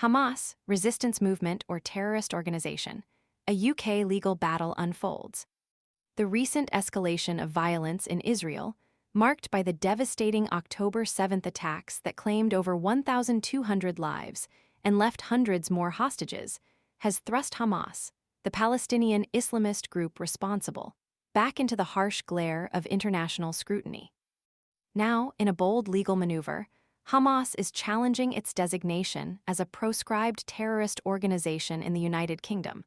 Hamas, resistance movement or terrorist organization, a UK legal battle unfolds. The recent escalation of violence in Israel, marked by the devastating October 7th attacks that claimed over 1,200 lives and left hundreds more hostages, has thrust Hamas, the Palestinian Islamist group responsible, back into the harsh glare of international scrutiny. Now, in a bold legal maneuver, Hamas is challenging its designation as a proscribed terrorist organization in the United Kingdom,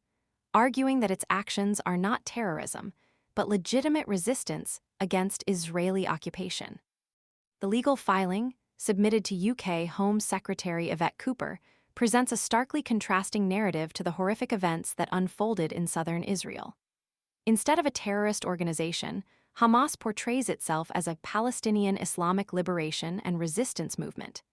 arguing that its actions are not terrorism, but legitimate resistance against Israeli occupation. The legal filing, submitted to UK Home Secretary Yvette Cooper, presents a starkly contrasting narrative to the horrific events that unfolded in southern Israel. Instead of a terrorist organization, Hamas portrays itself as a Palestinian Islamic liberation and resistance movement.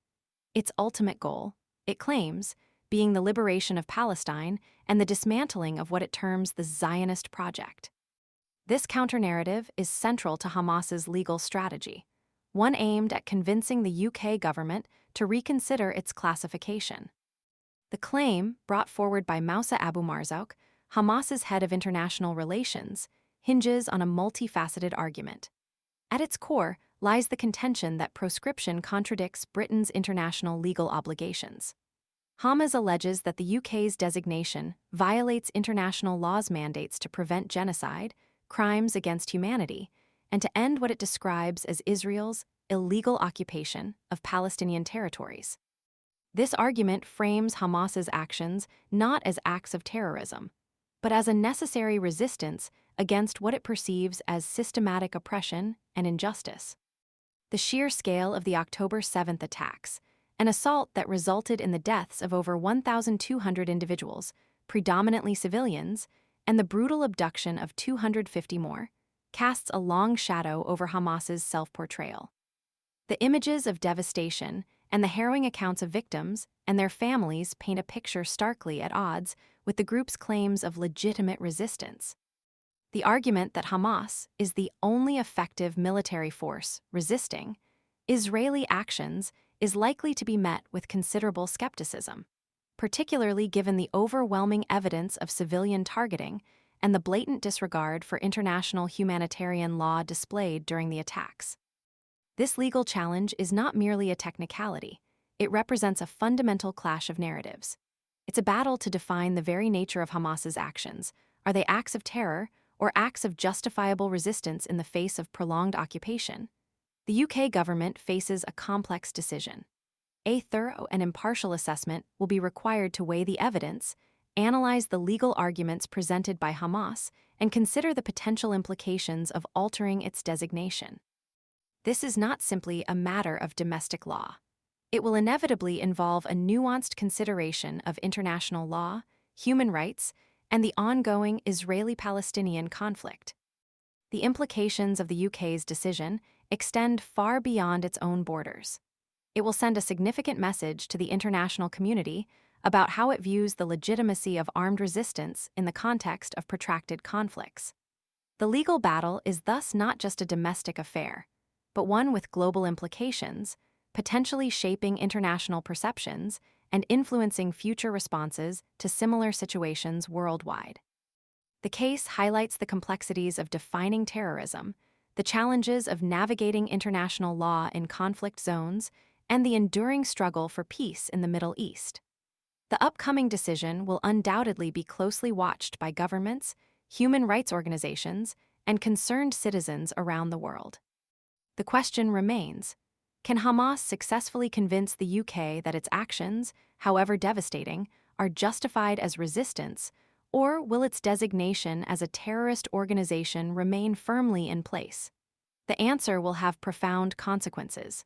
Its ultimate goal, it claims, being the liberation of Palestine and the dismantling of what it terms the Zionist project. This counter-narrative is central to Hamas's legal strategy, one aimed at convincing the UK government to reconsider its classification. The claim, brought forward by Moussa Abu Marzouk, Hamas's head of international relations, hinges on a multifaceted argument. At its core lies the contention that proscription contradicts Britain's international legal obligations. Hamas alleges that the UK's designation violates international law's mandates to prevent genocide, crimes against humanity, and to end what it describes as Israel's illegal occupation of Palestinian territories. This argument frames Hamas's actions not as acts of terrorism, but as a necessary resistance against what it perceives as systematic oppression and injustice. The sheer scale of the October 7th attacks, an assault that resulted in the deaths of over 1,200 individuals, predominantly civilians, and the brutal abduction of 250 more, casts a long shadow over Hamas's self-portrayal. The images of devastation and the harrowing accounts of victims and their families paint a picture starkly at odds with the group's claims of legitimate resistance. The argument that Hamas is the only effective military force resisting Israeli actions is likely to be met with considerable skepticism, particularly given the overwhelming evidence of civilian targeting and the blatant disregard for international humanitarian law displayed during the attacks. This legal challenge is not merely a technicality, it represents a fundamental clash of narratives. It's a battle to define the very nature of Hamas's actions. Are they acts of terror or acts of justifiable resistance in the face of prolonged occupation? The UK government faces a complex decision. A thorough and impartial assessment will be required to weigh the evidence, analyze the legal arguments presented by Hamas, and consider the potential implications of altering its designation. This is not simply a matter of domestic law. It will inevitably involve a nuanced consideration of international law, human rights, and the ongoing Israeli-Palestinian conflict. The implications of the UK's decision extend far beyond its own borders. It will send a significant message to the international community about how it views the legitimacy of armed resistance in the context of protracted conflicts. The legal battle is thus not just a domestic affair, but one with global implications, potentially shaping international perceptions and influencing future responses to similar situations worldwide. The case highlights the complexities of defining terrorism, the challenges of navigating international law in conflict zones, and the enduring struggle for peace in the Middle East. The upcoming decision will undoubtedly be closely watched by governments, human rights organizations, and concerned citizens around the world. The question remains: can Hamas successfully convince the UK that its actions, however devastating, are justified as resistance, or will its designation as a terrorist organization remain firmly in place? The answer will have profound consequences.